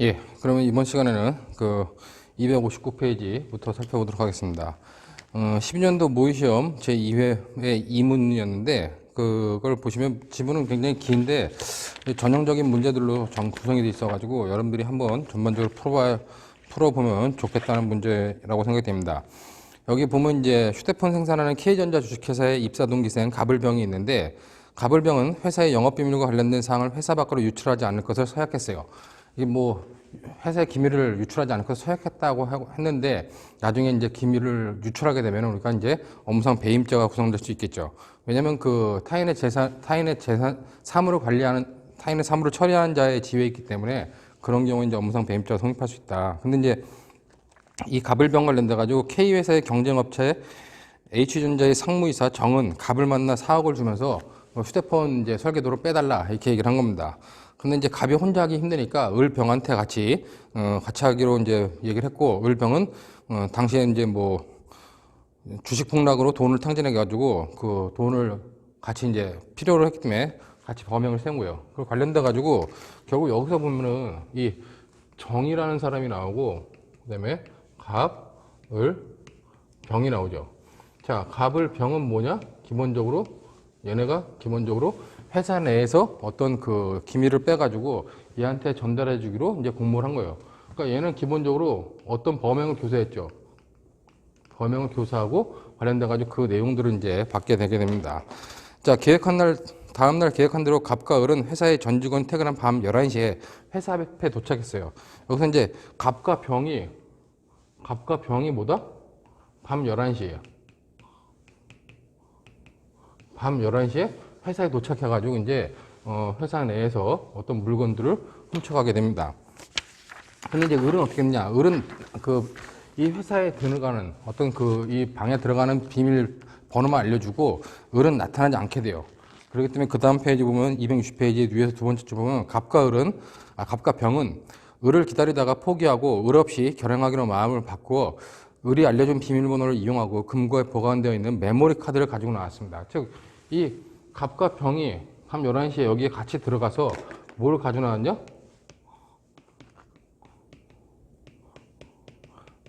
예, 그러면 이번 시간에는 그 259페이지부터 살펴보도록 하겠습니다. 12년도 모의시험 제2회의 2문이었는데 그걸 보시면 지문은 굉장히 긴데 전형적인 문제들로 구성이 되어 있어가지고 여러분들이 한번 전반적으로 풀어보면 좋겠다는 문제라고 생각이 됩니다. 여기 보면 이제 휴대폰 생산하는 K전자 주식회사의 입사동기생 가불병이 있는데 가불병은 회사의 영업비밀과 관련된 사항을 회사 밖으로 유출하지 않을 것을 서약했어요. 이게 뭐 회사의 기밀을 유출하지 않고 서약했다고 했는데 나중에 이제 기밀을 유출하게 되면 우리가 이제 업무상 배임죄가 구성될 수 있겠죠. 왜냐하면 그 타인의 재산 사물을 관리하는 타인의 사물을 처리하는 자의 지위에 있기 때문에 그런 경우에 이제 업무상 배임죄가 성립할 수 있다. 근데 이제 이 갑을병 관련돼 가지고 K 회사의 경쟁업체 H전자의 상무이사 정은 갑을 만나 4억을 주면서 휴대폰 이제 설계도를 빼달라 이렇게 얘기를 한 겁니다. 근데 이제 갑이 혼자 하기 힘드니까 을병한테 같이 하기로 이제 얘기를 했고, 을병은 당시에 이제 뭐 주식 폭락으로 돈을 탕진해 가지고 그 돈을 같이 이제 필요로 했기 때문에 같이 범행을 세운 거예요. 그 관련돼 가지고 결국 여기서 보면은 이 정이라는 사람이 나오고 그다음에 갑, 을, 병이 나오죠. 자, 갑, 을, 병은 뭐냐? 기본적으로 얘네가 기본적으로 회사 내에서 어떤 그 기밀을 빼가지고 얘한테 전달해 주기로 이제 공모를 한 거예요. 그러니까 얘는 기본적으로 어떤 범행을 교사했죠. 범행을 교사하고 관련돼가지고 그 내용들을 이제 받게 되게 됩니다. 자, 다음날 계획한 대로 갑과 을은 회사의 전 직원 퇴근한 밤 11시에 회사 앞에 도착했어요. 여기서 이제 갑과 병이 뭐다? 밤 11시에요. 밤 11시에 회사에 도착해가지고 이제 회사 내에서 어떤 물건들을 훔쳐가게 됩니다. 근데 이제 을은 어떻게 했냐? 을은 이 회사에 들어가는 어떤 이 방에 들어가는 비밀 번호만 알려주고 을은 나타나지 않게 돼요. 그렇기 때문에 그 다음 페이지 보면 260페이지 위에서 두 번째 줄 보면 갑과 병은 을을 기다리다가 포기하고 을 없이 결행하기로 마음을 바꾸어 을이 알려준 비밀번호를 이용하고 금고에 보관되어 있는 메모리 카드를 가지고 나왔습니다. 즉, 이 갑과 병이 밤 11시에 여기에 같이 들어가서 뭘 가지고 나왔냐?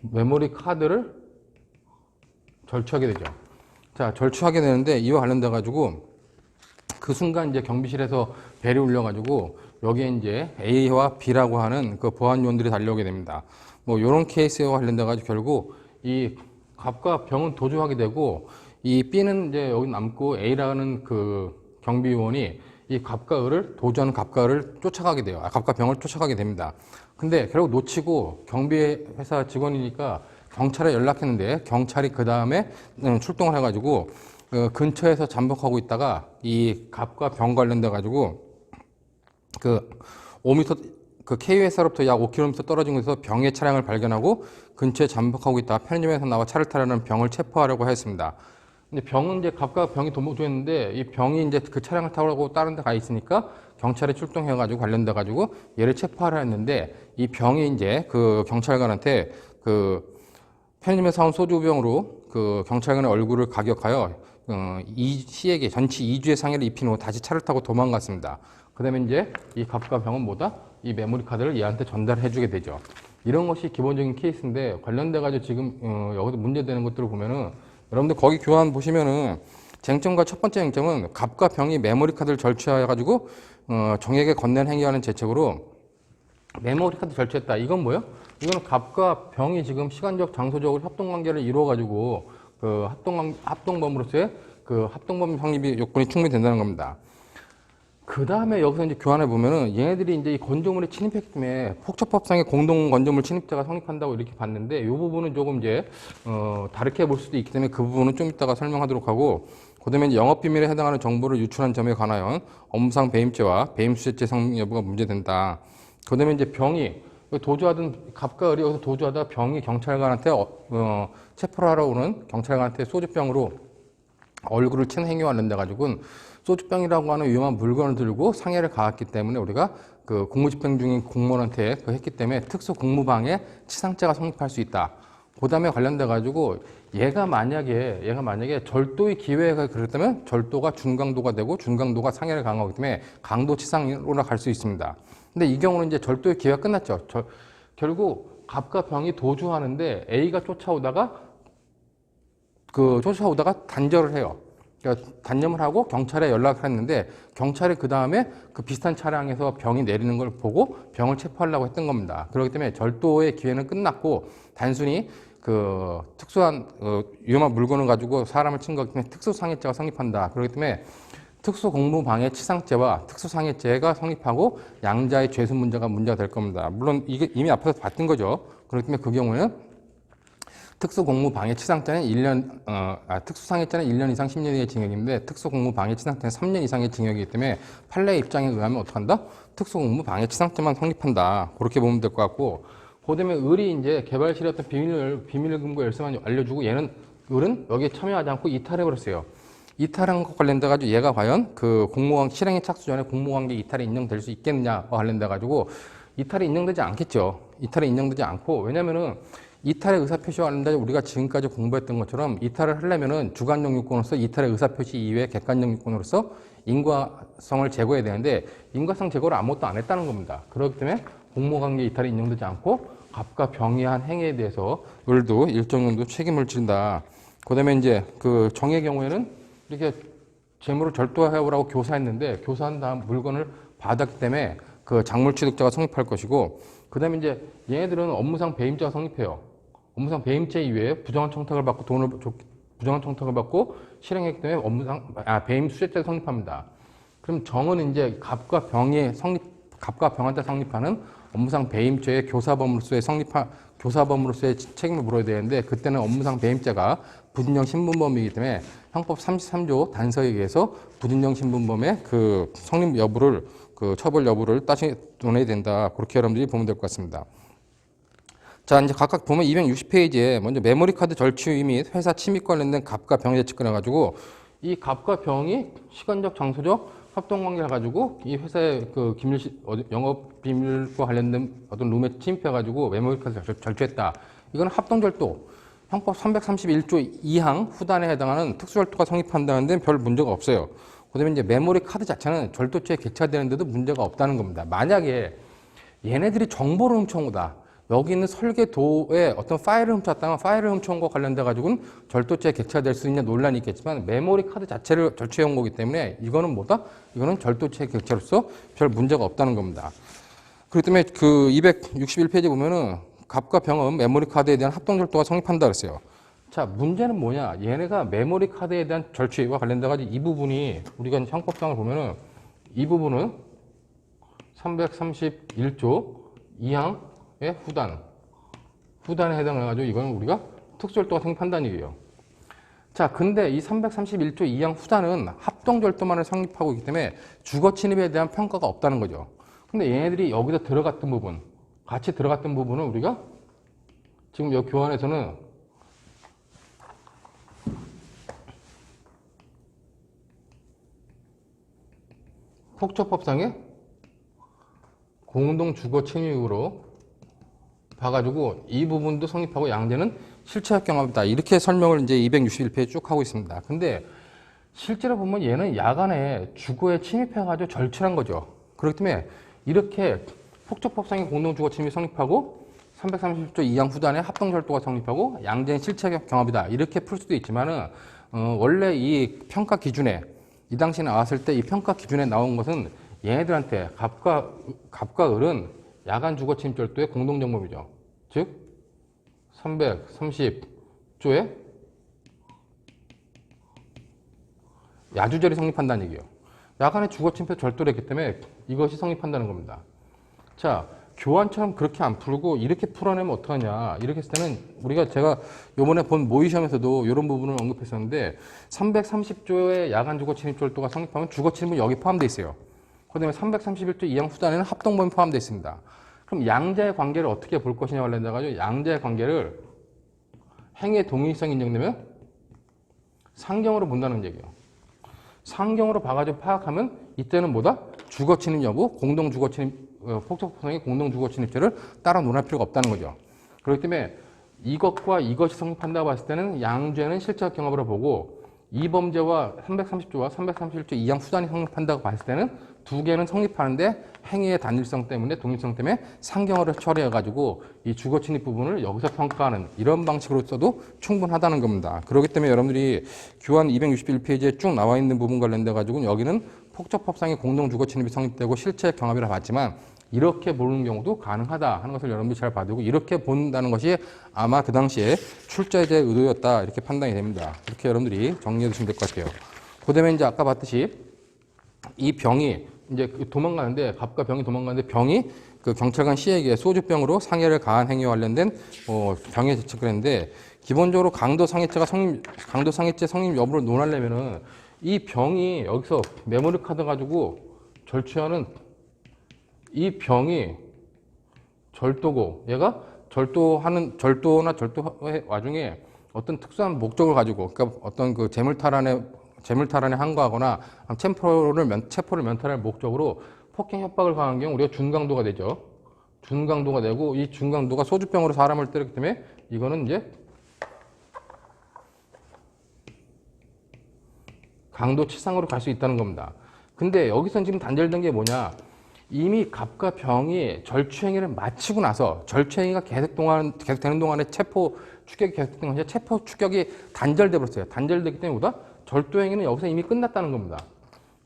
메모리 카드를 절취하게 되죠. 자, 절취하게 되는데 이와 관련돼 가지고 그 순간 이제 경비실에서 벨이 울려가지고 여기에 이제 A와 B라고 하는 그 보안 요원들이 달려오게 됩니다. 뭐 이런 케이스와 관련돼 가지고 결국 이 갑과 병은 도주하게 되고 이 B는 이제 여기 남고 A라는 그 경비요원이 이 갑과 을을 도주하는 갑과 을을 쫓아가게 돼요. 갑과 병을 쫓아가게 됩니다. 근데 결국 놓치고 경비회사 직원이니까 경찰에 연락했는데 경찰이 그 다음에 출동을 해가지고 근처에서 잠복하고 있다가 이 갑과 병 관련돼 가지고 그 5m 그 K 회사로부터 약 5km 떨어진 곳에서 병의 차량을 발견하고 근처에 잠복하고 있다가 편의점에서 나와 차를 타려는 병을 체포하려고 했습니다. 근데 병은 이제 갑과 병이 도주했는데 이 병이 이제 그 차량을 타고 다른 데 가 있으니까 경찰이 출동해가지고 관련돼가지고 얘를 체포하려 했는데 이 병이 이제 그 경찰관한테 그 편의점에서 사온 소주병으로 그 경찰관의 얼굴을 가격하여 이 씨에게 전치 2주의 상해를 입힌 후 다시 차를 타고 도망갔습니다. 그 다음에 이제 이 갑과 병은 뭐다? 이 메모리 카드를 얘한테 전달해 주게 되죠. 이런 것이 기본적인 케이스인데 관련돼가지고 지금 여기서 문제되는 것들을 보면은 여러분들 거기 교환 보시면은 쟁점과 첫 번째 쟁점은 갑과 병이 메모리 카드를 절취해가지고 정에게 건넨 행위하는 죄책으로 메모리 카드 절취했다. 이건 뭐예요? 이거는 갑과 병이 지금 시간적, 장소적으로 협동관계를 이루어가지고 그 합동범으로서의 그 합동범 성립이 요건이 충분히 된다는 겁니다. 그 다음에 여기서 이제 교환해 보면은 얘네들이 이제 이 건조물에 침입했기 때문에 폭처법상의 공동 건조물 침입자가 성립한다고 이렇게 봤는데 이 부분은 조금 이제 다르게 볼 수도 있기 때문에 그 부분은 좀 이따가 설명하도록 하고 그다음에 이제 영업비밀에 해당하는 정보를 유출한 점에 관하여 업무상 배임죄와 배임수재죄 성립 여부가 문제된다. 그다음에 이제 병이 도주하던 갑과 을이 여기서 도주하다 병이 경찰관한테 체포를 하러 오는 경찰관한테 소주병으로 얼굴을 친 행위와 관련돼 가지고는 소주병이라고 하는 위험한 물건을 들고 상해를 가했기 때문에 우리가 그 공무집행 중인 공무원한테 했기 때문에 특수 공무방해 치상죄가 성립할 수 있다. 그 다음에 관련돼 가지고 얘가 만약에 절도의 기회가 그랬다면 절도가 준강도가 되고 준강도가 상해를 강하기 때문에 강도치상으로 갈 수 있습니다. 근데 이 경우는 이제 절도의 기회가 끝났죠. 결국 갑과 병이 도주하는데 A가 쫓아오다가 단절을 해요. 그러니까 단념을 하고 경찰에 연락을 했는데 경찰이 그 다음에 그 비슷한 차량에서 병이 내리는 걸 보고 병을 체포하려고 했던 겁니다. 그렇기 때문에 절도의 기회는 끝났고 단순히 그 특수한 위험한 물건을 가지고 사람을 친 거기 때문에 특수상해죄가 성립한다. 그렇기 때문에 특수공무방해치상죄와 특수상해죄가 성립하고 양자의 죄수 문제가 될 겁니다. 물론 이게 이미 앞에서 봤던 거죠. 그렇기 때문에 그 경우에는 특수공무방해치상죄는 특수상해죄는 1년 이상 10년 이하의 징역인데 특수공무방해치상죄는 3년 이상의 징역이기 때문에 판례 입장에 의하면 어떻게 한다? 특수공무방해치상죄만 성립한다. 그렇게 보면 될 것 같고, 그다음에 을이 이제 개발실의 어떤 비밀금고 열쇠만 알려주고 을은 여기에 참여하지 않고 이탈해버렸어요. 이탈한 것 관련돼 가지고 얘가 과연 그 실행에 착수 전에 공무관계 이탈이 인정될 수 있겠느냐와 관련돼 가지고 이탈이 인정되지 않겠죠. 이탈이 인정되지 않고, 왜냐면은 이탈의 의사표시와 관련돼 우리가 지금까지 공부했던 것처럼 이탈을 하려면은 주관적 요건으로서 이탈의 의사표시 이외에 객관적 요건으로서 인과성을 제거해야 되는데 인과성 제거를 아무것도 안 했다는 겁니다. 그렇기 때문에 공무관계 이탈이 인정되지 않고 갑과 병이 한 행위에 대해서 을도 일정 정도 책임을 진다. 그다음에 이제 그 정의 경우에는 이렇게 재물을 절도해오라고 교사했는데 교사한 다음 물건을 받았기 때문에 그 작물 취득자가 성립할 것이고, 그다음에 이제 얘네들은 업무상 배임죄가 성립해요. 업무상 배임죄 이외에 부정한 청탁을 받고 실행했기 때문에 배임 수재죄가 성립합니다. 그럼 정은 이제 갑과 병한테 성립하는 업무상 배임죄의 교사범으로서의 책임을 물어야 되는데, 그때는 업무상 배임죄가 부진정 신분범이기 때문에 형법 33조 단서에 의해서 부진정 신분범의 그 성립 여부를 그 처벌 여부를 따져 논해야 된다. 그렇게 여러분들이 보면 될 것 같습니다. 자, 이제 각각 보면 260페이지에 먼저 메모리 카드 절취 및 회사 침입 관련된 갑과 병의 재측 끊어가지고 이 갑과 병이 시간적, 장소적 합동관계를 가지고 이 회사의 그 영업 비밀과 관련된 어떤 룸에 침입해가지고 메모리 카드 절취했다. 이건 합동절도. 형법 331조 2항 후단에 해당하는 특수절도가 성립한다는 데는 별 문제가 없어요. 그다음에 이제 메모리 카드 자체는 절도죄에 객차되는데도 문제가 없다는 겁니다. 만약에 얘네들이 정보를 훔쳐온 거다. 여기 있는 설계도에 어떤 파일을 훔쳤다면 파일을 훔쳐온 거 관련돼 가지고는 절도죄에 객차될 수 있는 논란이 있겠지만 메모리 카드 자체를 절취해온 거기 때문에 이거는 뭐다? 이거는 절도죄 객차로서 별 문제가 없다는 겁니다. 그렇기 때문에 그 261페이지 보면은 갑과 병은 메모리 카드에 대한 합동절도가 성립한다 그랬어요. 자, 문제는 뭐냐? 얘네가 메모리 카드에 대한 절취와 관련돼 가지고 이 부분이 우리가 형법상을 보면은 이 부분은 331조 2항의 후단에 해당해가지고 이거는 우리가 특수절도가 성립한다는 얘기예요. 자, 근데 이 331조 2항 후단은 합동절도만을 성립하고 있기 때문에 주거침입에 대한 평가가 없다는 거죠. 근데 얘네들이 여기서 들어갔던 부분, 같이 들어갔던 부분은 우리가 지금 여기 교환에서는 폭처법상의 공동주거 침입으로 봐가지고 이 부분도 성립하고 양재는 실체적 경합이다. 이렇게 설명을 이제 261페이지 쭉 하고 있습니다. 근데 실제로 보면 얘는 야간에 주거에 침입해가지고 절취한 거죠. 그렇기 때문에 이렇게 폭처법상의 공동주거 침입이 성립하고 330조 2항 후단에 합동절도가 성립하고 양재는 실체적 경합이다. 이렇게 풀 수도 있지만은 원래 이 평가 기준에 이 당시 나왔을 때 이 평가 기준에 나온 것은 얘네들한테 갑과 을은 야간 주거 침입 절도의 공동정범이죠. 즉 330조에 야주절이 성립한다는 얘기예요. 야간에 주거 침입 절도를 했기 때문에 이것이 성립한다는 겁니다. 자, 교환처럼 그렇게 안 풀고 이렇게 풀어내면 어떡하냐. 이렇게 했을 때는 제가 요번에 본 모의시험에서도 이런 부분을 언급했었는데 330조의 야간 주거 침입 절도가 성립하면 주거 침입은 여기 포함되어 있어요. 그 다음에 331조 2항 후단에는 합동범위 포함되어 있습니다. 그럼 양자의 관계를 어떻게 볼 것이냐 관련돼가지고 양자의 관계를 행위의 동일성이 인정되면 상경으로 본다는 얘기예요. 상경으로 봐가지고 파악하면 이때는 뭐다? 주거 침입 여부, 공동 주거 침입, 폭처법상의 공동 주거 침입죄를 따라 논할 필요가 없다는 거죠. 그렇기 때문에 이것과 이것이 성립한다고 봤을 때는 양죄는 실체적 경합으로 보고 이 범죄와 330조와 331조 2항 후단이 성립한다고 봤을 때는 두 개는 성립하는데 행위의 단일성 때문에 독립성 때문에 상경어를 처리해가지고 이 주거 침입 부분을 여기서 평가하는 이런 방식으로 써도 충분하다는 겁니다. 그렇기 때문에 여러분들이 교환 261페이지에 쭉 나와 있는 부분 관련돼 가지고 여기는 폭적법상의 공동 주거 침입이 성립되고 실체 경합이라 봤지만 이렇게 보는 경우도 가능하다 하는 것을 여러분들이 잘 봐두고 이렇게 본다는 것이 아마 그 당시에 출제자의 의도였다 이렇게 판단이 됩니다. 이렇게 여러분들이 정리해 두시면 될 것 같아요. 그다음에 이제 아까 봤듯이 이 병이 이제 도망가는데 갑과 병이 도망가는데 병이 그 경찰관 C에게 소주병으로 상해를 가한 행위와 관련된 병의 재책을 했는데 기본적으로 강도 상해죄 성립 여부를 논하려면은 이 병이 여기서 메모리 카드 가지고 절취하는 이 병이 절도고 얘가 절도나 절도의 와중에 어떤 특수한 목적을 가지고 그러니까 어떤 그 재물 탈환에 항거하거나 체포를 면탈할 목적으로 폭행 협박을 가한 경우 우리가 준강도가 되죠. 준강도가 되고 이 준강도가 소주병으로 사람을 때렸기 때문에 이거는 이제 강도 치상으로 갈 수 있다는 겁니다. 근데 여기서 지금 단절된 게 뭐냐? 이미 갑과 병이 절취행위를 마치고 나서 절취행위가 계속되는 동안에 체포 추격이 계속되는 것이 체포 추격이 단절돼 버렸어요. 단절되기 때문에 보다 절도행위는 여기서 이미 끝났다는 겁니다.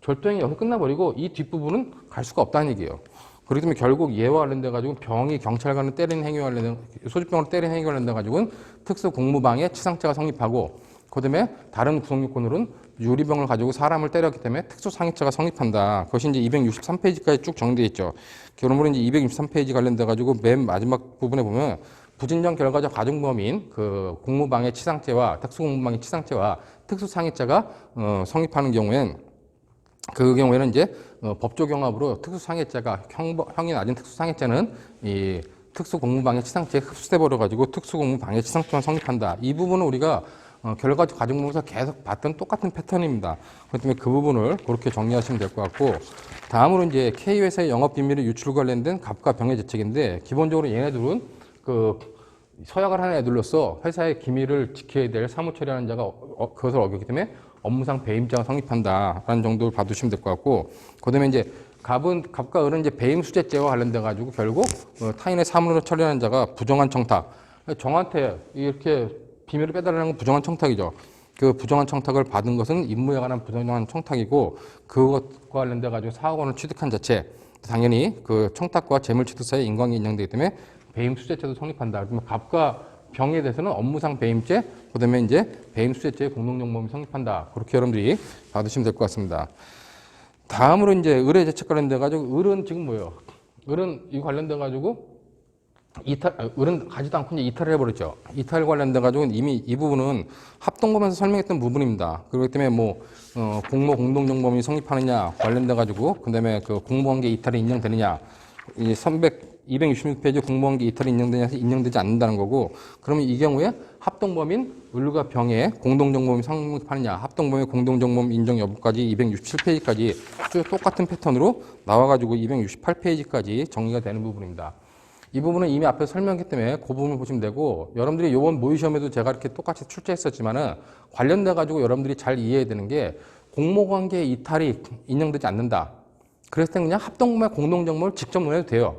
절도행위 여기서 끝나버리고 이 뒷부분은 갈 수가 없다는 얘기예요. 그렇기 때문에 결국 얘와 관련돼 가지고 병이 경찰관을 때리는 행위와 관련된 소주병으로 때리는 행위와 관련돼 가지고는 특수 공무방해 치상죄가 성립하고 그다음에 다른 구성요건으로는 유리병을 가지고 사람을 때렸기 때문에 특수상해죄가 성립한다. 그것이 이제 263페이지까지 쭉 정리되어 있죠. 그러므로 이제 263페이지 관련돼 가지고 맨 마지막 부분에 보면 부진정 결과적 가중범인 그 공무방해 치상죄와 특수공무방해 치상죄와 특수상해죄가 성립하는 경우엔 그 경우에는 이제 법조경합으로 특수상해죄가 형이 낮은 특수상해죄는 이 특수공무방해 치상죄에 흡수돼 버려 가지고 특수공무방해 치상죄만 성립한다. 이 부분은 우리가 결과적 가중범에서 계속 봤던 똑같은 패턴입니다. 그렇기 때문에 그 부분을 그렇게 정리하시면 될 것 같고 다음으로 이제 K회사의 영업비밀의 유출 관련된 갑과 병의 재책인데 기본적으로 얘네들은 그 서약을 하는 애들로서 회사의 기밀을 지켜야 될 사무 처리하는 자가 그것을 어겼기 때문에 업무상 배임죄가 성립한다라는 정도를 봐두시면 될 것 같고 그다음에 이제 갑과 을은 이제 배임수재죄와 관련돼 가지고 결국 타인의 사물을 처리하는 자가 부정한 청탁 정한테 이렇게 비밀을 빼달라는 건 부정한 청탁이죠. 그 부정한 청탁을 받은 것은 임무에 관한 부정한 청탁이고 그것과 관련돼 가지고 4억 원을 취득한 자체 당연히 그 청탁과 재물취득 사이에 인과관계 인정되기 때문에 배임수재죄도 성립한다. 그러면 갑과 병에 대해서는 업무상 배임죄, 그다음에 이제 배임수재죄의 공동정범이 성립한다. 그렇게 여러분들이 받으시면 될 것 같습니다. 다음으로 이제 을의 재책 관련돼 가지고 을은 지금 뭐예요? 을은 이 관련돼 가지고 을은 가지도 않고 이제 이탈을 해버렸죠. 이탈 관련돼 가지고 이미 이 부분은 합동범에서 설명했던 부분입니다. 그렇기 때문에 뭐 공모 공동정범이 성립하느냐 관련돼 가지고 그다음에 그 공모관계 이탈이 인정되느냐 이 266페이지 공모관계 이탈이 인정되냐서 인정되지 않는다는 거고 그러면 이 경우에 합동범인 을과 병의 공동정범이 성립하느냐 합동범의 공동정범 인정 여부까지 267페이지까지 쭉 똑같은 패턴으로 나와가지고 268페이지까지 정리가 되는 부분입니다. 이 부분은 이미 앞에서 설명했기 때문에 그 부분을 보시면 되고 여러분들이 이번 모의시험에도 제가 이렇게 똑같이 출제했었지만은 관련돼 가지고 여러분들이 잘 이해해야 되는 게 공모관계 이탈이 인정되지 않는다. 그랬을 때 그냥 합동범의 공동정범을 직접 논해도 돼요.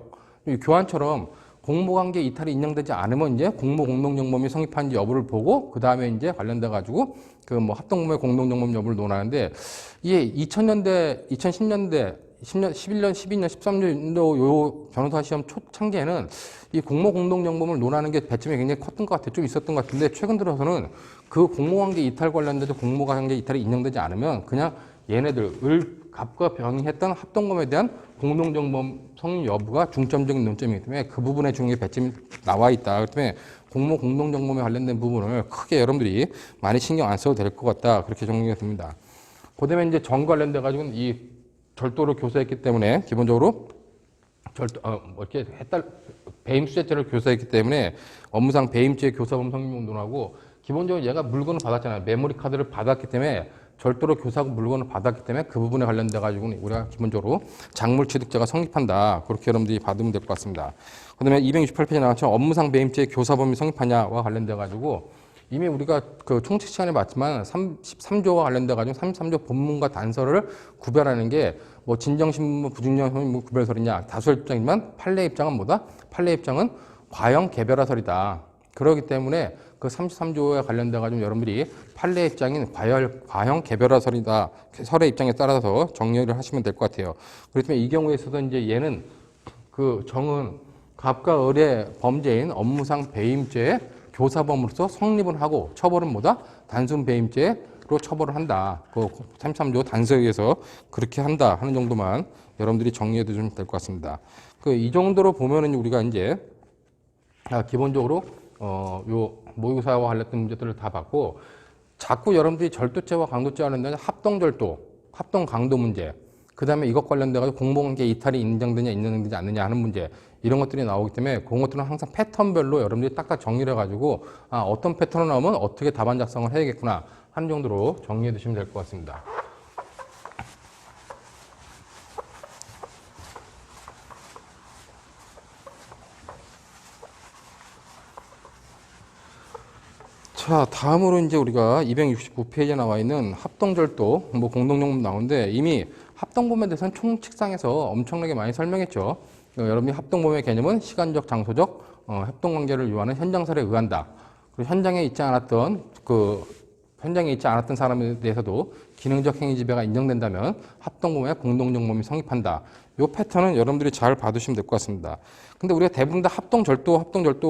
교환처럼 공모관계 이탈이 인정되지 않으면 이제 공모 공동정범이 성립한지 여부를 보고 그 다음에 이제 관련돼 가지고 그 뭐 합동범의 공동정범 여부를 논하는데 이게 2000년대, 2010년대 11년, 12년, 13년도 요 변호사 시험 초창기에는 이 공모 공동정범을 논하는 게 배점이 굉장히 컸던 것 같아요. 좀 있었던 것 같은데 최근 들어서는 그 공모관계 이탈 관련돼서 공모관계 이탈이 인정되지 않으면 그냥 얘네들 갑과 병이 했던 합동범에 대한 공동정범 성립 여부가 중점적인 논점이기 때문에 그 부분에 중요히 배점이 나와 있다. 그렇기 때문에 공모 공동정범에 관련된 부분을 크게 여러분들이 많이 신경 안 써도 될 것 같다. 그렇게 정리가 됩니다. 그다음에 이제 정 관련돼 가지고는 이 절도를 교사했기 때문에 기본적으로 이렇게 배임수재죄를 교사했기 때문에 업무상 배임죄 교사범 성립을 논하고 기본적으로 얘가 물건을 받았잖아요. 메모리 카드를 받았기 때문에 절도로 교사하고 물건을 받았기 때문에 그 부분에 관련돼 가지고는 우리가 기본적으로 작물취득죄가 성립한다. 그렇게 여러분들이 받으면 될 것 같습니다. 그다음에 268페이지에 나온 것처럼 업무상 배임죄 교사범이 성립하냐와 관련돼 가지고 이미 우리가 그 총칙 시간에 봤지만 33조와 관련돼 가지고 33조 본문과 단서를 구별하는 게 뭐 진정신문, 부진정신문 구별설이냐 다수의 입장이지만 판례 입장은 뭐다? 판례 입장은 과형 개별화설이다. 그렇기 때문에 그 33조에 관련돼 가지고 여러분들이 판례 입장인 과형 개별화설이다. 설의 입장에 따라서 정리를 하시면 될 것 같아요. 그렇기 때문에 이 경우에 있어서 이제 얘는 그 정은 갑과 을의 범죄인 업무상 배임죄의 교사범으로서 성립을 하고 처벌은 뭐다? 단순 배임죄로 처벌을 한다. 그 33조 단서에 의해서 그렇게 한다 하는 정도만 여러분들이 정리해 두시면 될 것 같습니다. 그 이 정도로 보면은 우리가 이제 기본적으로 요 모의고사와 관련된 문제들을 다 봤고, 자꾸 여러분들이 절도죄와 강도죄와 관련된 합동절도, 합동강도 문제, 그 다음에 이것 관련돼가지고 공무관계 이탈이 인정되냐 인정되지 않느냐 하는 문제, 이런 것들이 나오기 때문에 그런 것들은 항상 패턴별로 여러분들이 딱딱 정리를 해가지고 어떤 패턴으로 나오면 어떻게 답안 작성을 해야겠구나 하는 정도로 정리해 두시면 될 것 같습니다. 자, 다음으로 이제 우리가 269페이지에 나와 있는 합동절도, 뭐 공동용법 나오는데 이미 합동범에 대해서는 총칙상에서 엄청나게 많이 설명했죠. 여러분이 합동범의 개념은 시간적, 장소적 협동관계를 요하는 현장설에 의한다. 그리고 현장에 있지 않았던 사람에 대해서도 기능적 행위 지배가 인정된다면 합동범의 공동정범이 성립한다. 이 패턴은 여러분들이 잘 봐두시면 될 것 같습니다. 근데 우리가 대부분 다 합동절도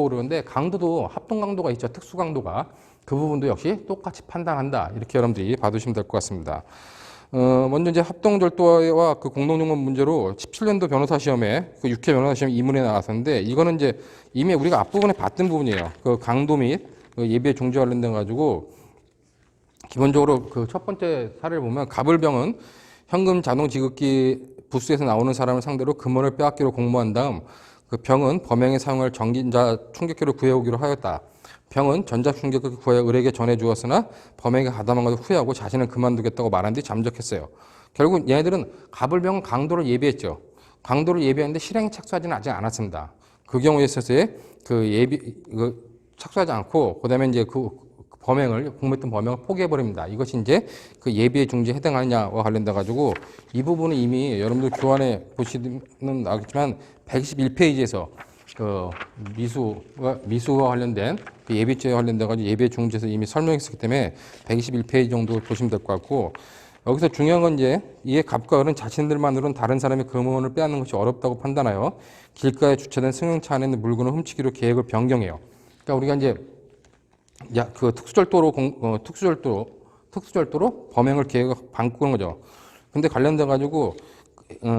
그러는데 강도도 합동강도가 있죠. 특수강도가. 그 부분도 역시 똑같이 판단한다. 이렇게 여러분들이 봐두시면 될 것 같습니다. 먼저 이제 합동절도와 그 공동정범 문제로 17년도 변호사 시험에 그 6회 변호사 시험 2문에 나왔었는데 이거는 이제 이미 우리가 앞부분에 봤던 부분이에요. 그 강도 및 예비의 중지 관련돼 가지고 기본적으로 그 첫 번째 사례를 보면 갑을병은 현금 자동 지급기 부스에서 나오는 사람을 상대로 금원을 빼앗기로 공모한 다음 그 병은 범행에 사용할 전기자 충격기를 구해오기로 하였다. 병은 전자충격기를 구해 을에게 전해주었으나 범행에 가담한 것을 후회하고 자신을 그만두겠다고 말한 뒤 잠적했어요. 결국 얘네들은 갑을병은 강도를 예비했죠. 강도를 예비했는데 실행에 착수하지는 아직 않았습니다. 그 경우에 있어서의 착수하지 않고 그다음에 이제 공모했던 범행을 포기해버립니다. 이것이 이제 그 예비의 중지에 해당하느냐와 관련돼 가지고 이 부분은 이미 여러분들 교환에 보시면 나겠지만 121페이지에서 그 미수와 관련된 그 예비죄와 관련돼 가지고 예비의 중지에서 이미 설명했었기 때문에 121페이지 정도 보시면 될 것 같고, 여기서 중요한 건 이제 이에 갑과 을은 자신들만으로는 다른 사람의 금원을 빼앗는 것이 어렵다고 판단하여 길가에 주차된 승용차 안에 있는 물건을 훔치기로 계획을 변경해요. 그러니까 우리가 이제 그 특수절도로 범행을 바꾸는 거죠. 근데 관련돼 가지고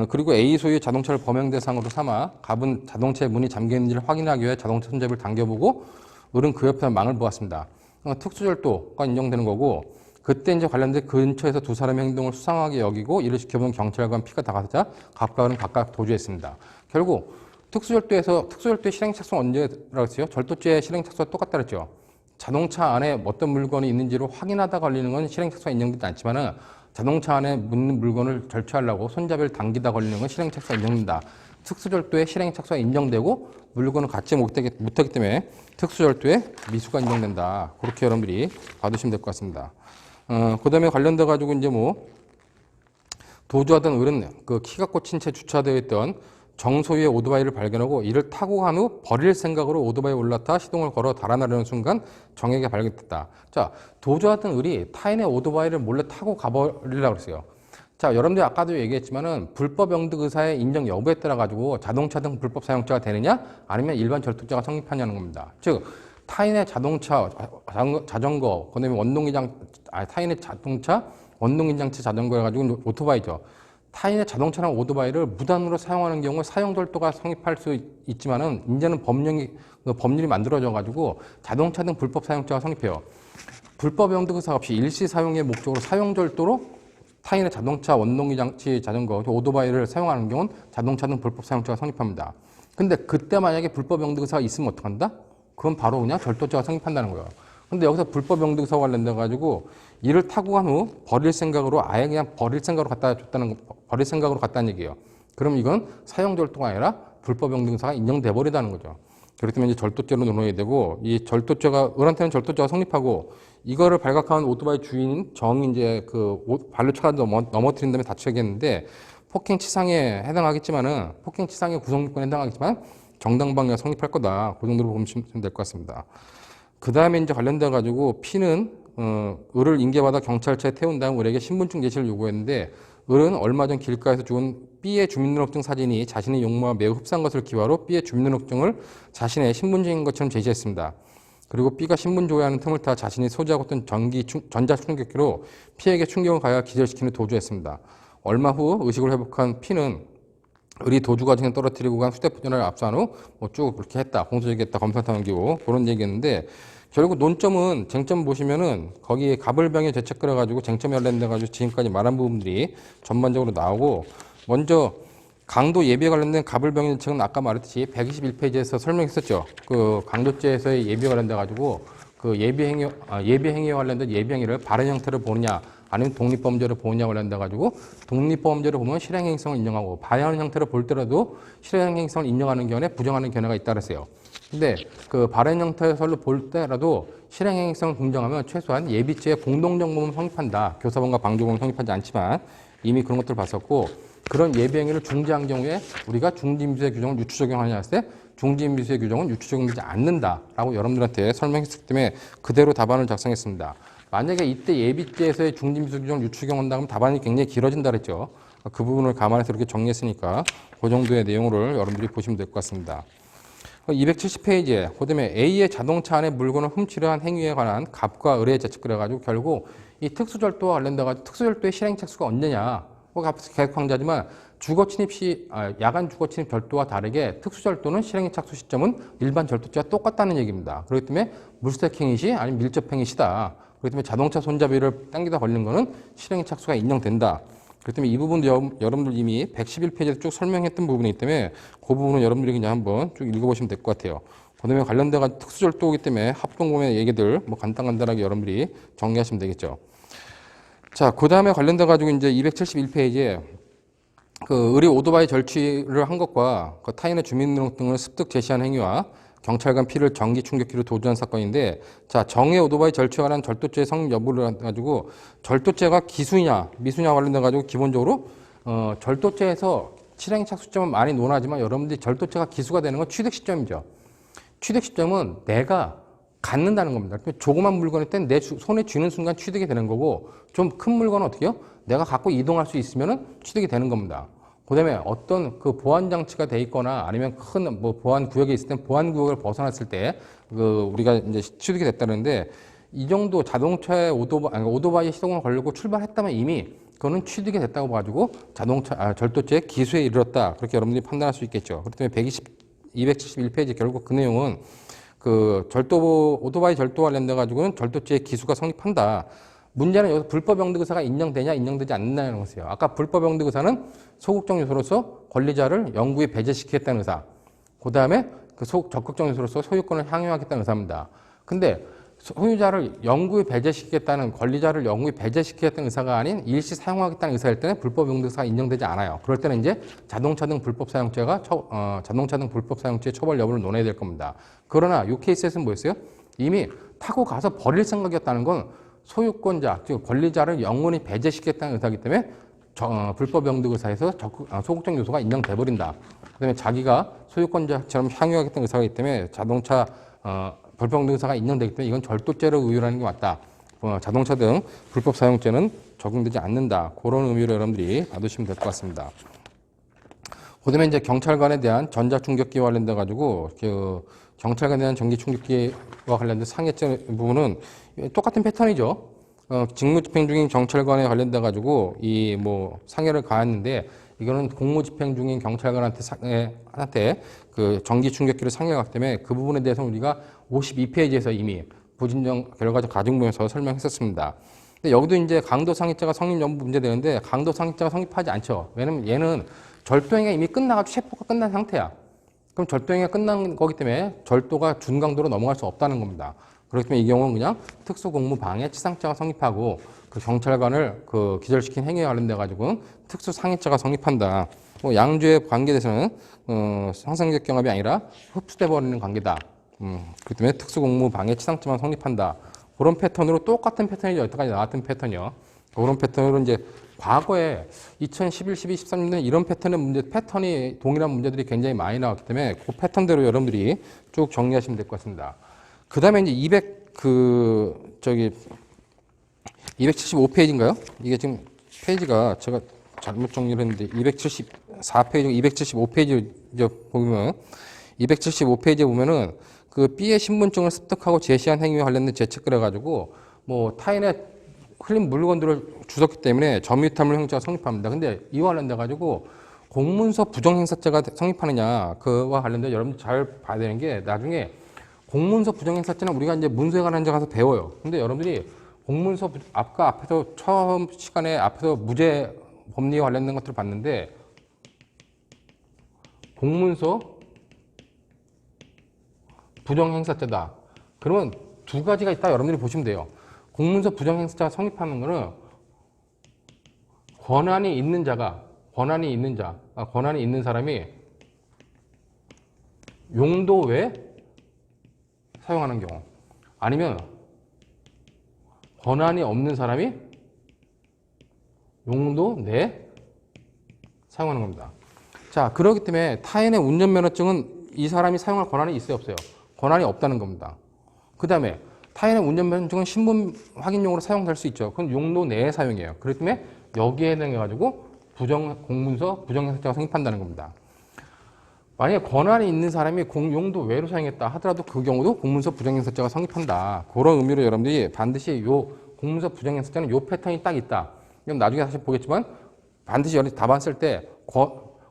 그리고 A 소유의 자동차를 범행 대상으로 삼아 갑은 자동차의 문이 잠겨 있는지를 확인하기 위해 자동차 손잡이를 당겨보고 을은 그 옆에 망을 보았습니다. 특수절도가 인정되는 거고, 그때 이제 관련된 근처에서 두 사람의 행동을 수상하게 여기고 이를 지켜본 경찰관 피가 다가서자 갑과 을은 각각 도주했습니다. 결국 특수절도의 실행 착수는 언제라고 했어요? 절도죄의 실행 착수와 똑같다 그랬죠. 자동차 안에 어떤 물건이 있는지를 확인하다 걸리는 건 실행 착수가 인정되지 않지만은 자동차 안에 묻는 물건을 절취하려고 손잡이를 당기다 걸리는 건 실행 착수가 인정된다. 특수절도의 실행 착수가 인정되고 물건을 갖지 못하기 때문에 특수절도의 미수가 인정된다. 그렇게 여러분들이 봐두시면 될 것 같습니다. 그 다음에 관련돼 가지고 이제 도주하던 을은 그 키가 꽂힌 채 주차되어 있던 정소유의 오토바이를 발견하고 이를 타고 간 후 버릴 생각으로 오토바이에 올라타 시동을 걸어 달아나려는 순간 정에게 발견됐다. 자, 도주하던 을이 타인의 오토바이를 몰래 타고 가버리려고 그랬어요. 자, 여러분들 아까도 얘기했지만은 불법 영득 의사의 인정 여부에 따라 가지고 자동차 등 불법 사용자가 되느냐 아니면 일반 절도죄가 성립하냐는 겁니다. 즉 타인의 자동차, 자전거, 그다음에 타인의 자동차, 원동인장치 자전거 해가지고 오토바이죠. 타인의 자동차나 오토바이를 무단으로 사용하는 경우 사용절도가 성립할 수 있지만은 이제는 법률이 만들어져 가지고 자동차 등 불법 사용자가 성립해요. 불법 영득 의사 없이 일시 사용의 목적으로 사용절도로 타인의 자동차, 원동기장치, 자전거, 오토바이를 사용하는 경우는 자동차 등 불법 사용자가 성립합니다. 근데 그때 만약에 불법 영득 의사가 있으면 어떡한다? 그건 바로 그냥 절도죄가 성립한다는 거예요. 근데 여기서 불법 영득 의사와 관련돼 가지고 이를 타고 간 후 버릴 생각으로 아예 그냥 버릴 생각으로 갖다는 얘기예요. 그럼 이건 사용절도가 아니라 불법 영득 의사가 인정돼 버리다는 거죠. 그렇기 때문에 이제 절도죄로 논의해야 되고, 이 절도죄가 을한테는 절도죄가 성립하고 이거를 발각한 오토바이 주인 정이 이제 발로 차가 넘어뜨린 다음에 다치게 했는데 폭행치상에 해당하겠지만은 폭행치상의 구성요건에 해당하겠지만 정당방위가 성립할 거다. 그 정도로 보면 될 것 같습니다. 그 다음에 이제 관련돼 가지고 P는 을을 인계받아 경찰차에 태운 다음 을에게 신분증 제시를 요구했는데 을은 얼마 전 길가에서 죽은 B의 주민등록증 사진이 자신의 용모와 매우 흡사한 것을 기화로 B의 주민등록증을 자신의 신분증인 것처럼 제시했습니다. 그리고 B가 신분 조회하는 틈을 타 자신이 소지하고 있던 전자충격기로 P에게 충격을 가해 기절시키는 도주했습니다. 얼마 후 의식을 회복한 P는 을이 도주 과정에 떨어뜨리고 간 휴대폰을 압수한 후 뭐 쭉 그렇게 했다, 공소제기했다, 검사타 넘기고 그런 얘기했는데 결국 논점은 쟁점 보시면은 거기에 갑을병에 죄책거려 가지고 쟁점이 관련돼 가지고 지금까지 말한 부분들이 전반적으로 나오고 먼저 강도 예비에 관련된 갑을병의 죄책은 아까 말했듯이 121페이지에서 설명했었죠. 그 강도죄에서의 예비에 관련돼 가지고 그 예비 행위와 관련된 예비 행위를 발행 형태를 보느냐 아니면 독립범죄를 보느냐 관련돼 가지고 독립범죄를 보면 실행행위성을 인정하고 발행 형태를 볼 때라도 실행행위성을 인정하는 견해, 부정하는 견해가 있다 그랬어요. 근데 그 발행 형태를 볼 때라도 실행행위성을 긍정하면 최소한 예비죄의 공동정범은 성립한다. 교사범과 방조범은 성립하지 않지만 이미 그런 것들을 봤었고 그런 예비행위를 중지한 경우에 우리가 중지미수의 규정을 유추 적용하냐 했을 때 중지미수의 규정은 유추 적용되지 않는다라고 여러분들한테 설명했기 때문에 그대로 답안을 작성했습니다. 만약에 이때 예비죄에서의 중지미수 규정을 유추 적용한다면 답안이 굉장히 길어진다 그랬죠. 그 부분을 감안해서 이렇게 정리했으니까 그 정도의 내용을 여러분들이 보시면 될 것 같습니다. 270페이지에 그다음에 A의 자동차 안에 물건을 훔치려 한 행위에 관한 갑과 을의 죄책을 해가지고 결국 이 특수절도와 관련돼가지고 특수절도의 실행착수가 언제냐 계획황자지만 주거침입 시 야간 주거침입 절도와 다르게 특수절도는 실행착수 시점은 일반 절도죄와 똑같다는 얘기입니다. 그렇기 때문에 물색행위 시 아니면 밀접행위 시다. 그렇기 때문에 자동차 손잡이를 당기다 걸린 거는 실행착수가 인정된다. 그렇기 때문에 이 부분도 여러분들 이미 111페이지에서 쭉 설명했던 부분이기 때문에 그 부분은 여러분들이 그냥 한번 쭉 읽어보시면 될 것 같아요. 그다음에 관련돼가 특수절도이기 때문에 합동범의 얘기들 뭐 간단하게 여러분들이 정리하시면 되겠죠. 자, 그 다음에 관련돼가지고 이제 271페이지에 그 을이 오토바이 절취를 한 것과 그 타인의 주민등록 등을 습득 제시한 행위와 경찰관 P를 전기 충격기로 도주한 사건인데, 자, 정의 오토바이 절취에 관한 절도죄 성립 여부를 가지고 절도죄가 기수냐 미수냐 관련돼가지고 기본적으로 절도죄에서 실행 착수점은 많이 논하지만 여러분들이 절도죄가 기수가 되는 건 취득 시점이죠. 취득 시점은 내가 갖는다는 겁니다. 조그만 물건일 땐 내 손에 쥐는 순간 취득이 되는 거고 좀 큰 물건은 어떻게요? 내가 갖고 이동할 수 있으면 취득이 되는 겁니다. 그 다음에 어떤 그 보안 장치가 돼 있거나 아니면 큰 뭐 보안 구역에 있을 땐 보안 구역을 벗어났을 때 그 우리가 이제 취득이 됐다는데 이 정도 자동차에 오토바이 시동을 걸고 출발했다면 이미 그거는 취득이 됐다고 봐가지고 절도죄 기수에 이르렀다. 그렇게 여러분들이 판단할 수 있겠죠. 그렇기 때문에 271페이지 결국 그 내용은 그 오토바이 절도 관련돼 가지고는 절도죄의 기수가 성립한다. 문제는 여기서 불법 영득 의사가 인정되냐 인정되지 않느냐는 것이에요. 아까 불법 영득 의사는 소극적 요소로서 권리자를 영구히 배제시키겠다는 의사. 그 다음에 그 적극적 요소로서 소유권을 향유하겠다는 의사입니다. 근데 소유자를 영구히 배제시키겠다는 권리자를 영구히 배제시키겠다는 의사가 아닌 일시 사용하겠다는 의사일 때는 불법 영득 의사가 인정되지 않아요. 그럴 때는 이제 자동차 등 불법 사용죄의 처벌 여부를 논해야 될 겁니다. 그러나 이 케이스에서는 뭐였어요? 이미 타고 가서 버릴 생각이었다는 건 소유권자, 즉 권리자를 영원히 배제시키겠다는 의사이기 때문에 불법 영득 의사에서 소극적 요소가 인정돼 버린다. 그다음에 자기가 소유권자처럼 향유하겠다는 의사이기 때문에 자동차 불법 영득 의사가 인정되기 때문에 이건 절도죄로 의율하는 게 맞다. 자동차 등 불법 사용죄는 적용되지 않는다. 그런 의미로 여러분들이 받으시면 될 것 같습니다. 그다음에 이제 경찰관에 대한 전자충격기와 관련돼 가지고 그 경찰관에 대한 전기충격기와 관련된 상해죄 부분은 똑같은 패턴이죠. 직무집행 중인 경찰관에 관련돼 가지고 이 뭐 상해를 가했는데 이거는 공무집행 중인 경찰관한테 그 전기충격기를 상해갔기 때문에 그 부분에 대해서는 우리가 52페이지에서 이미 부진정 결과적 가중부에서 설명했었습니다. 근데 여기도 이제 강도상해죄가 성립 여부 문제되는데 강도상해죄가 성립하지 않죠. 왜냐면 얘는 절도행위가 이미 끝나가지고 체포가 끝난 상태야. 그럼 절도행위가 끝난 거기 때문에 절도가 준강도로 넘어갈 수 없다는 겁니다. 그렇기 때문에 이 경우는 그냥 특수공무방해 치상죄가 성립하고 그 경찰관을 그 기절시킨 행위에 관련돼 가지고 특수상해죄가 성립한다. 뭐 양주의 관계에서는 상생적 경합이 아니라 흡수돼 버리는 관계다. 그렇기 때문에 특수공무방해 치상죄만 성립한다. 그런 패턴으로 똑같은 패턴이 여태까지 나왔던 패턴이요. 그런 패턴으로 이제 과거에 2011, 12, 13년 이런 패턴이 동일한 문제들이 굉장히 많이 나왔기 때문에 그 패턴대로 여러분들이 쭉 정리하시면 될 것 같습니다. 그 다음에 이제 275페이지인가요? 이게 지금 페이지가 제가 잘못 정리를 했는데 274페이지, 275페이지 보면 275페이지에 보면은 그 B의 신분증을 습득하고 제시한 행위와 관련된 죄책을 해가지고 뭐 타인의 흘린 물건들을 주웠기 때문에 점유탐물 형자가 성립합니다. 근데 이와 관련돼 가지고 공문서 부정행사죄가 성립하느냐 그와 관련돼 여러분들 잘 봐야 되는 게 나중에 공문서 부정행사죄는 우리가 이제 문서에 관한 데 가서 배워요. 근데 여러분들이 공문서 아까 앞에서 처음 시간에 앞에서 무죄 법리와 관련된 것들을 봤는데 공문서 부정행사죄다. 그러면 두 가지가 있다 여러분들이 보시면 돼요. 공문서 부정행사죄가 성립하는 것은 권한이 있는 사람이 용도 외 사용하는 경우, 아니면 권한이 없는 사람이 용도 내 사용하는 겁니다. 자, 그렇기 때문에 타인의 운전면허증은 이 사람이 사용할 권한이 있어요, 없어요? 권한이 없다는 겁니다. 그 다음에 타인의 운전면허증은 신분 확인용으로 사용될 수 있죠. 그건 용도 내의 사용이에요. 그렇기 때문에 여기에 해당해가지고 공문서 부정행사죄가 성립한다는 겁니다. 만약에 권한이 있는 사람이 용도 외로 사용했다 하더라도 그 경우도 공문서 부정행사죄가 성립한다. 그런 의미로 여러분들이 반드시 요 공문서 부정행사죄는 요 패턴이 딱 있다. 그럼 나중에 다시 보겠지만 반드시 여러분이 답안 쓸 때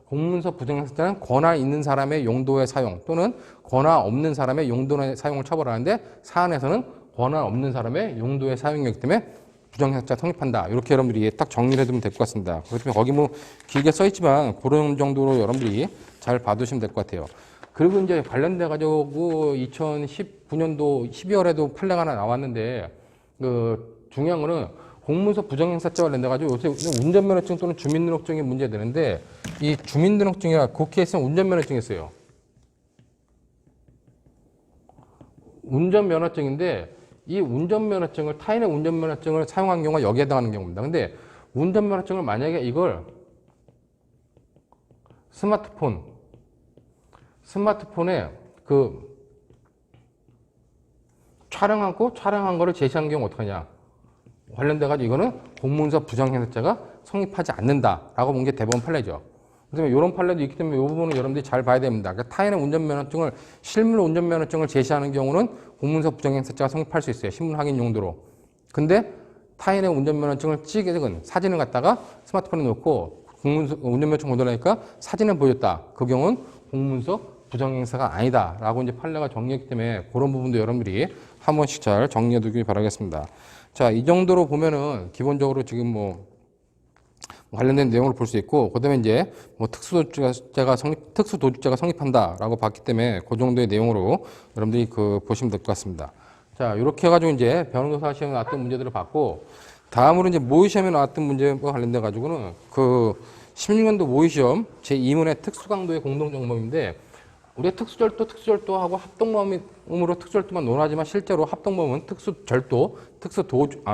공문서 부정행사죄는 권한 있는 사람의 용도의 사용 또는 권한 없는 사람의 용도의 사용을 처벌하는데 사안에서는 권한 없는 사람의 용도의 사용이기 때문에 부정행사죄가 성립한다. 이렇게 여러분들이 딱 정리를 해두면 될 것 같습니다. 그렇기 때문에 거기 뭐 길게 써 있지만 그런 정도로 여러분들이 잘 봐두시면 될 것 같아요. 그리고 이제 관련돼 가지고 2019년도 12월에도 판례가 하나 나왔는데 그 중요한 거는 공문서 부정행사죄와 관련돼 가지고 요새 운전면허증 또는 주민등록증이 문제되는데 이 주민등록증이라 그 케이스는 운전면허증이었어요. 운전면허증인데 이 운전면허증을 타인의 운전면허증을 사용한 경우가 여기에 해당하는 경우입니다. 근데 운전면허증을 만약에 이걸 스마트폰에 그 촬영한 거를 제시한 경우 어떡하냐. 관련돼가지고 이거는 공문서 부정행사죄가 성립하지 않는다라고 본 게 대법원 판례죠. 그다음에 이런 판례도 있기 때문에 이 부분은 여러분들이 잘 봐야 됩니다. 그러니까 타인의 운전면허증을 실물 운전면허증을 제시하는 경우는 공문서 부정행사죄가 성립할 수 있어요. 신분 확인 용도로. 근데 타인의 운전면허증을 찍은 사진을 갖다가 스마트폰에 놓고 운전면허증 보도하니까 사진을 보여줬다. 그 경우는 공문서 부정행사가 아니다라고 이제 판례가 정리했기 때문에 그런 부분도 여러분들이 한 번씩 잘 정리해 두길 바라겠습니다. 자, 이 정도로 보면은 기본적으로 지금 뭐 관련된 내용을 볼 수 있고, 그 다음에 이제 뭐 특수도주죄가 성립한다라고 봤기 때문에 그 정도의 내용으로 여러분들이 보시면 될 것 같습니다. 자, 이렇게 해가지고 이제 변호사 시험에 나왔던 문제들을 봤고, 다음으로 이제 모의시험에 나왔던 문제와 관련돼 가지고는 그 16년도 모의시험 제2문의 특수강도의 공동정범인데, 우리가 특수절도하고 합동범으로 특수절도만 논하지만 실제로 합동범은 특수절도,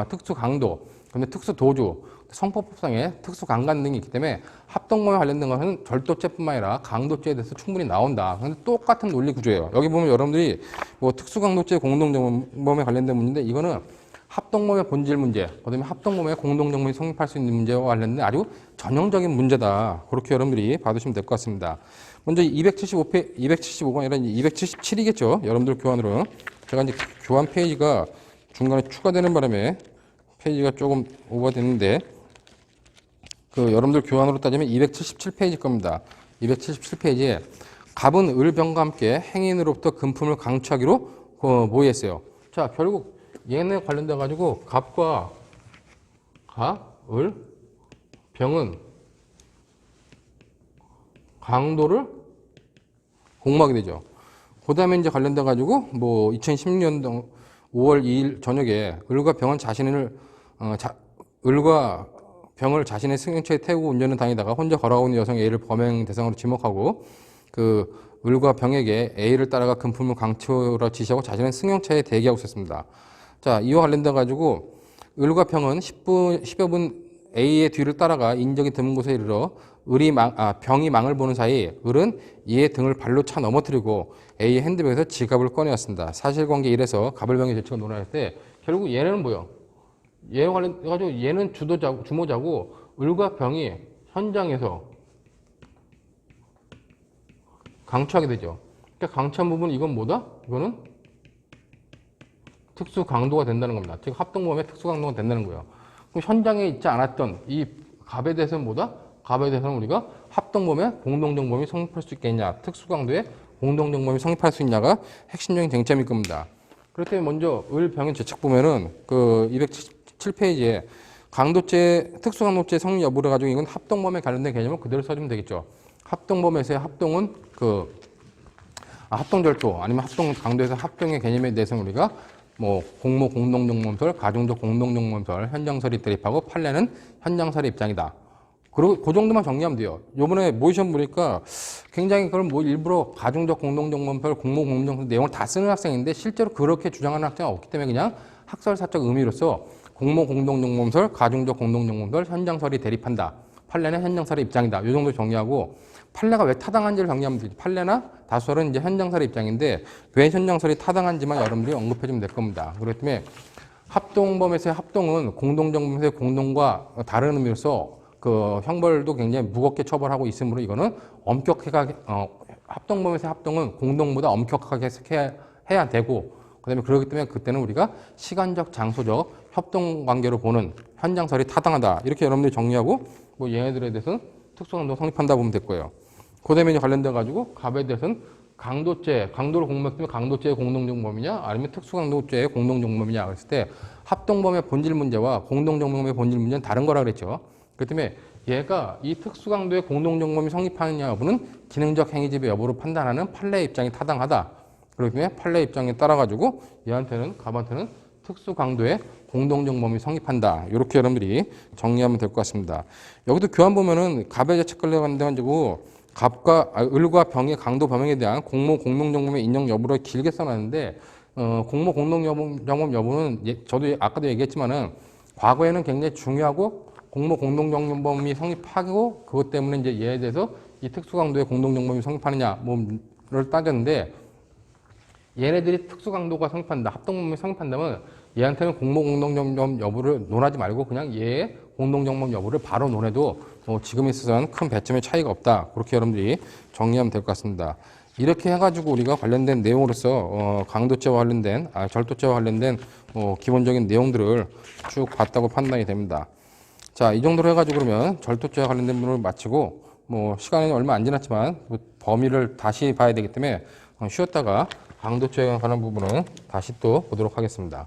특수강도, 근데 특수도주, 성폭법상의 특수강간 등이 있기 때문에 합동범에 관련된 것은 절도죄뿐만 아니라 강도죄에 대해서 충분히 나온다. 근데 똑같은 논리 구조예요. 여기 보면 여러분들이 뭐 특수강도죄 공동정범에 관련된 문제인데 이거는 합동범의 본질 문제, 그다음에 합동범의 공동정범이 성립할 수 있는 문제와 관련된 아주 전형적인 문제다. 그렇게 여러분들이 봐두시면 될 것 같습니다. 먼저 275가 아니라 277이겠죠. 여러분들 교환으로. 제가 이제 교환 페이지가 중간에 추가되는 바람에 페이지가 조금 오버됐는데, 여러분들 교환으로 따지면 277페이지 겁니다. 277페이지에 갑은 을병과 함께 행인으로부터 금품을 강취하기로 모의했어요. 자, 결국 얘네 관련돼 가지고 갑과 을, 병은 강도를 공모하게 되죠. 그 다음에 이제 관련돼 가지고 뭐 2016년 5월 2일 저녁에 을과 병은 을과 병을 자신의 승용차에 태우고 운전을 다니다가 혼자 걸어가고 있는 여성 A를 범행 대상으로 지목하고 을과 병에게 A를 따라가 금품을 강취하라 지시하고 자신은 승용차에 대기하고 있었습니다. 자, 이와 관련돼 가지고 을과 병은 10여 분 A의 뒤를 따라가 인적이 드문 곳에 이르러 병이 망을 보는 사이 을은 이의 등을 발로 차 넘어뜨리고 A의 핸드백에서 지갑을 꺼내었습니다. 사실관계 1에서 갑을병의 재치가 논할 때 결국 얘는 뭐예요? 얘와 관련해가지고 얘는 주모자고 을과 병이 현장에서 강추하게 되죠. 그러니까 강추한 부분 이건 뭐다? 이거는 특수 강도가 된다는 겁니다. 즉 합동범의 특수 강도가 된다는 거예요. 그럼 현장에 있지 않았던 이 갑에 대해서는 뭐다? 갑에 대해서는 우리가 합동범의 공동정범이 성립할 수 있겠냐, 특수 강도의 공동정범이 성립할 수 있냐가 핵심적인 쟁점일 겁니다. 그렇기 때문에 먼저 을병의 재책 보면은 그 277페이지에 강도죄, 특수 강도죄 성립 여부를 가지고 이건 합동범에 관련된 개념을 그대로 써주면 되겠죠. 합동범에서의 합동은 합동절도 아니면 합동 강도에서 합동의 개념에 대해서는 우리가 뭐 공모 공동정범설, 가중적 공동정범설, 현장설이 대립하고 판례는 현장설의 입장이다. 그리고 그 정도만 정리하면 돼요. 요번에 모의시험 보니까 굉장히 그걸 뭐 일부러 가중적 공동정범설, 공모 공동정범설 내용을 다 쓰는 학생인데 실제로 그렇게 주장하는 학생은 없기 때문에 그냥 학설사적 의미로서 공모 공동정범설, 가중적 공동정범설, 현장설이 대립한다. 판례는 현장설의 입장이다. 이 정도 정리하고 판례가 왜 타당한지를 정리하면 되지. 판례나 다수설은 이제 현장설의 입장인데 왜 현장설이 타당한지만 여러분들이 언급해주면 될 겁니다. 그렇기 때문에 합동범에서의 합동은 공동정범에서의 공동과 다른 의미로서 그 형벌도 굉장히 무겁게 처벌하고 있으므로 이거는 엄격하게 합동범에서의 합동은 공동보다 엄격하게 해야 되고 그다음에 그렇기 때문에 그때는 우리가 시간적, 장소적 협동 관계로 보는 현장설이 타당하다. 이렇게 여러분들이 정리하고 뭐 얘네들에 대해서는 특수강도 성립한다 보면 될 거예요. 그 다음에 관련돼 가지고 갑에 대해서는 강도죄, 강도를 공모했으면 강도죄의 공동정범이냐 아니면 특수강도죄의 공동정범이냐 그랬을 때 합동범의 본질 문제와 공동정범의 본질 문제는 다른 거라 그랬죠. 그렇기 때문에 얘가 이 특수강도의 공동정범이 성립하느냐 여부는 기능적 행위집의 여부로 판단하는 판례의 입장이 타당하다. 그렇기 때문에 판례 입장에 따라 가지고 얘한테는 갑한테는 특수강도의 공동정범이 성립한다. 이렇게 여러분들이 정리하면 될 것 같습니다. 여기도 교환 보면은 갑의 재책 관련돼가지고 을과 병의 강도 범행에 대한 공모 공동정범의 인정 여부를 길게 써놨는데 공모 공동정범 여부는 저도 아까도 얘기했지만은 과거에는 굉장히 중요하고 공모 공동정범이 성립하고 그것 때문에 이제 얘에 대해서 이 특수강도의 공동정범이 성립하느냐 뭐를 따졌는데 얘네들이 특수강도가 성립한다, 합동범이 성립한다면 얘한테는 공모 공동정범 여부를 논하지 말고 그냥 얘의 공동정범 여부를 바로 논해도 지금 있어서는 큰 배점의 차이가 없다. 그렇게 여러분들이 정리하면 될 것 같습니다. 이렇게 해가지고 우리가 관련된 내용으로서 강도죄와 관련된 절도죄와 관련된 기본적인 내용들을 쭉 봤다고 판단이 됩니다. 자, 이 정도로 해가지고 그러면 절도죄와 관련된 부분을 마치고 시간이 얼마 안 지났지만 범위를 다시 봐야 되기 때문에 쉬었다가 강도죄에 관한 부분은 다시 또 보도록 하겠습니다.